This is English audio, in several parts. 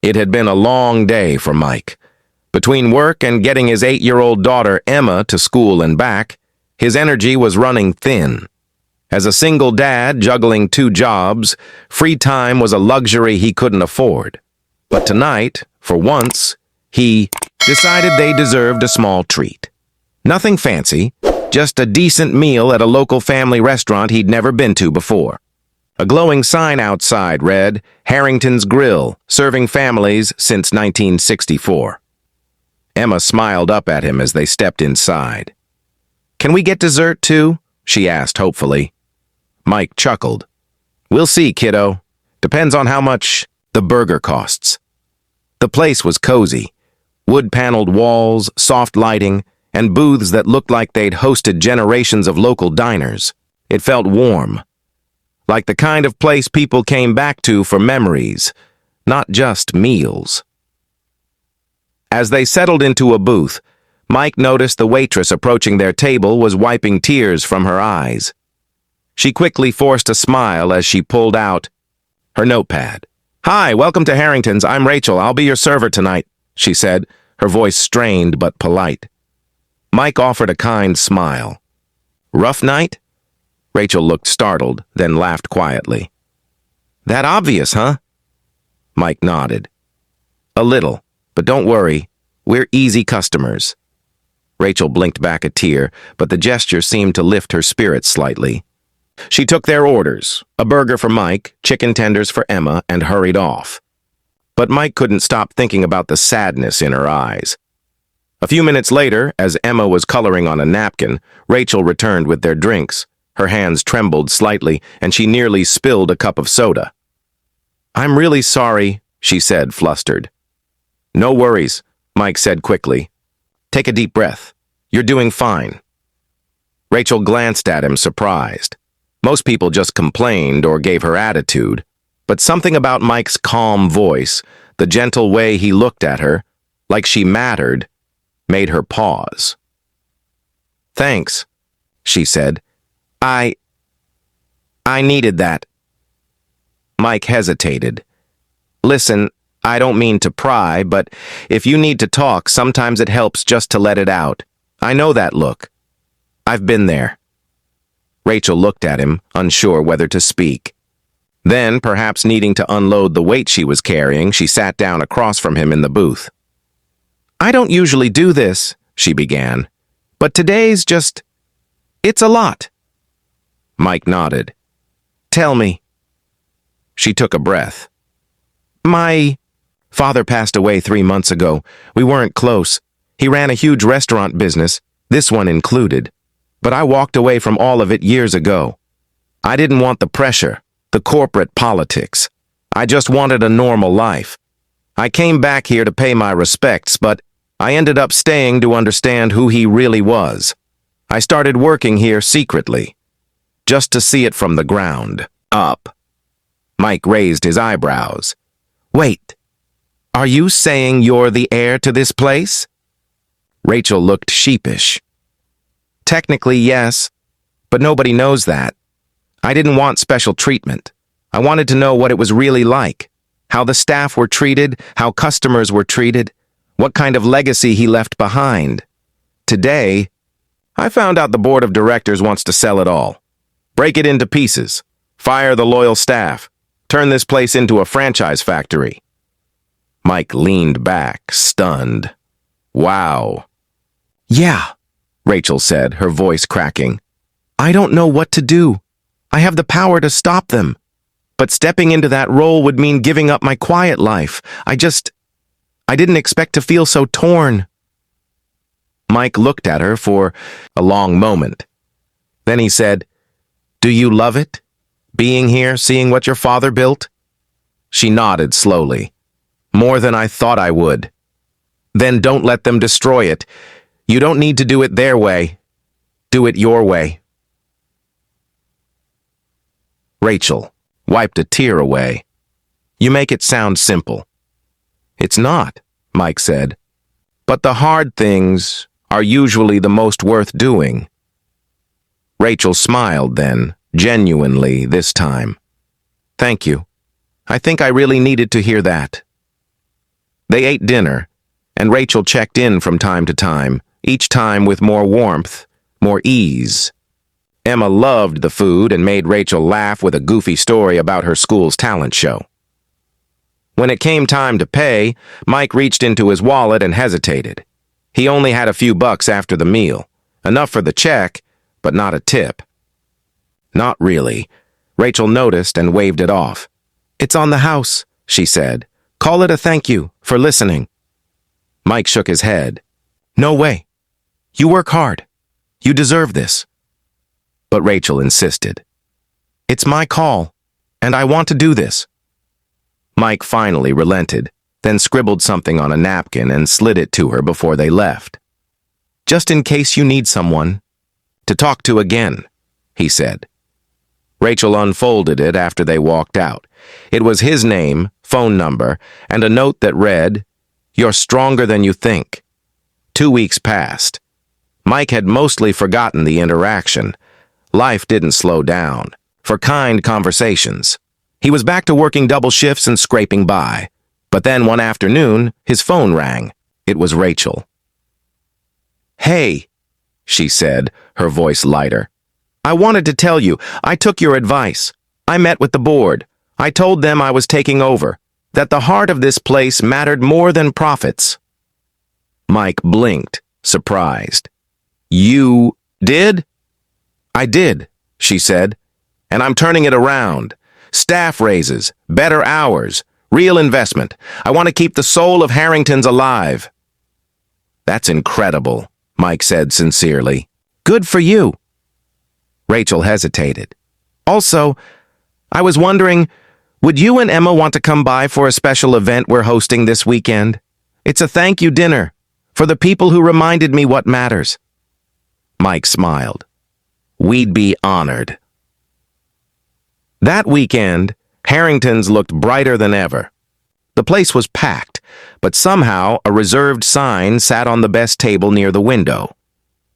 It had been a long day for Mike. Between work and getting his 8-year-old daughter Emma to school and back, his energy was running thin. As a single dad juggling 2 jobs, free time was a luxury he couldn't afford. But tonight, for once, he decided they deserved a small treat. Nothing fancy, just a decent meal at a local family restaurant he'd never been to before. A glowing sign outside read, "Harrington's Grill, serving families since 1964. Emma smiled up at him as they stepped inside. "Can we get dessert too?" she asked hopefully. Mike chuckled. "We'll see, kiddo. Depends on how much the burger costs." The place was cozy. Wood-paneled walls, soft lighting, and booths that looked like they'd hosted generations of local diners. It felt warm. Like the kind of place people came back to for memories, not just meals. As they settled into a booth, Mike noticed the waitress approaching their table was wiping tears from her eyes. She quickly forced a smile as she pulled out her notepad. "Hi, welcome to Harrington's. I'm Rachel. I'll be your server tonight," she said, her voice strained but polite. Mike offered a kind smile. "Rough night?" Rachel looked startled, then laughed quietly. "That obvious, huh?" Mike nodded. "A little, but don't worry. We're easy customers." Rachel blinked back a tear, but the gesture seemed to lift her spirits slightly. She took their orders, a burger for Mike, chicken tenders for Emma, and hurried off. But Mike couldn't stop thinking about the sadness in her eyes. A few minutes later, as Emma was coloring on a napkin, Rachel returned with their drinks. Her hands trembled slightly, and she nearly spilled a cup of soda. "I'm really sorry," she said, flustered. "No worries," Mike said quickly. "Take a deep breath. You're doing fine." Rachel glanced at him, surprised. Most people just complained or gave her attitude, but something about Mike's calm voice, the gentle way he looked at her, like she mattered, made her pause. "Thanks," she said. I needed that." Mike hesitated. "Listen, I don't mean to pry, but if you need to talk, sometimes it helps just to let it out. I know that look. I've been there." Rachel looked at him, unsure whether to speak. Then, perhaps needing to unload the weight she was carrying, she sat down across from him in the booth. "I don't usually do this," she began, "but today's just... it's a lot." Mike nodded. "Tell me." She took a breath. "My father passed away 3 months ago. We weren't close. He ran a huge restaurant business, this one included. But I walked away from all of it years ago. I didn't want the pressure, the corporate politics. I just wanted a normal life. I came back here to pay my respects, but I ended up staying to understand who he really was. I started working here secretly, just to see it from the ground up." Mike raised his eyebrows. "Wait, are you saying you're the heir to this place?" Rachel looked sheepish. "Technically, yes, but nobody knows that. I didn't want special treatment. I wanted to know what it was really like, how the staff were treated, how customers were treated, what kind of legacy he left behind. Today, I found out the board of directors wants to sell it all. Break it into pieces, fire the loyal staff, turn this place into a franchise factory." Mike leaned back, stunned. "Wow." "Yeah," Rachel said, her voice cracking. "I don't know what to do. I have the power to stop them. But stepping into that role would mean giving up my quiet life. I didn't expect to feel so torn." Mike looked at her for a long moment. Then he said, "Do you love it? Being here, seeing what your father built?" She nodded slowly. "More than I thought I would." "Then don't let them destroy it. You don't need to do it their way. Do it your way." Rachel wiped a tear away. "You make it sound simple." "It's not," Mike said. "But the hard things are usually the most worth doing." Rachel smiled then, genuinely this time. "Thank you. I think I really needed to hear that." They ate dinner, and Rachel checked in from time to time, each time with more warmth, more ease. Emma loved the food and made Rachel laugh with a goofy story about her school's talent show. When it came time to pay, Mike reached into his wallet and hesitated. He only had a few bucks after the meal, enough for the check, but not a tip. Not really. Rachel noticed and waved it off. "It's on the house," she said. "Call it a thank you for listening." Mike shook his head. "No way. You work hard. You deserve this." But Rachel insisted. "It's my call, and I want to do this." Mike finally relented, then scribbled something on a napkin and slid it to her before they left. "Just in case you need someone to talk to again," he said. Rachel unfolded it after they walked out. It was his name, phone number, and a note that read, "You're stronger than you think." 2 weeks passed. Mike had mostly forgotten the interaction. Life didn't slow down for kind conversations. He was back to working double shifts and scraping by. But then one afternoon, his phone rang. It was Rachel. "Hey," she said, her voice lighter. "I wanted to tell you, I took your advice. I met with the board. I told them I was taking over, that the heart of this place mattered more than profits." Mike blinked, surprised. "You did?" "I did," she said, "and I'm turning it around. Staff raises, better hours, real investment. I want to keep the soul of Harrington's alive." "That's incredible," Mike said sincerely. "Good for you." Rachel hesitated. "Also, I was wondering, would you and Emma want to come by for a special event we're hosting this weekend? It's a thank you dinner for the people who reminded me what matters." Mike smiled. "We'd be honored." That weekend, Harrington's looked brighter than ever. The place was packed, but somehow a reserved sign sat on the best table near the window.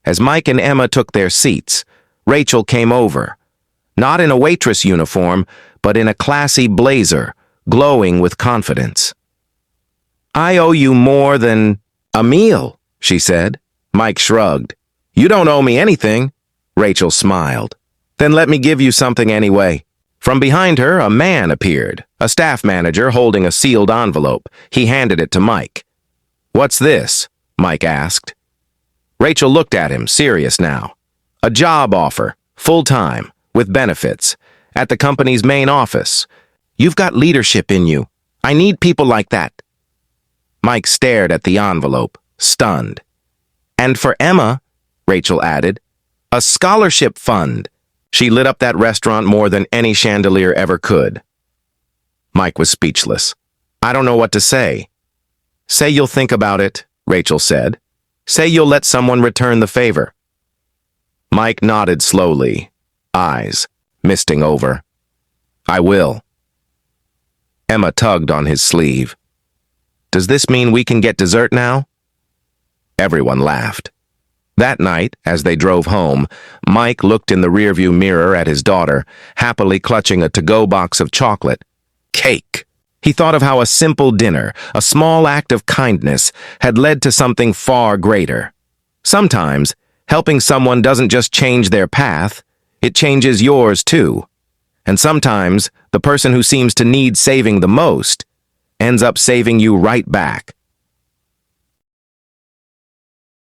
As Mike and Emma took their seats, Rachel came over, not in a waitress uniform, but in a classy blazer, glowing with confidence. "I owe you more than a meal," she said. Mike shrugged. "You don't owe me anything." Rachel smiled. "Then let me give you something anyway." From behind her, a man appeared, a staff manager holding a sealed envelope. He handed it to Mike. "What's this?" Mike asked. Rachel looked at him, serious now. "A job offer, full-time, with benefits, at the company's main office. You've got leadership in you. I need people like that." Mike stared at the envelope, stunned. "And for Emma," Rachel added, "a scholarship fund." She lit up that restaurant more than any chandelier ever could. Mike was speechless. "I don't know what to say." "Say you'll think about it," Rachel said. "Say you'll let someone return the favor." Mike nodded slowly, eyes misting over. "I will." Emma tugged on his sleeve. "Does this mean we can get dessert now?" Everyone laughed. That night, as they drove home, Mike looked in the rearview mirror at his daughter, happily clutching a to-go box of chocolate. Cake. He thought of how a simple dinner, a small act of kindness, had led to something far greater. Sometimes, helping someone doesn't just change their path, it changes yours too. And sometimes, the person who seems to need saving the most ends up saving you right back.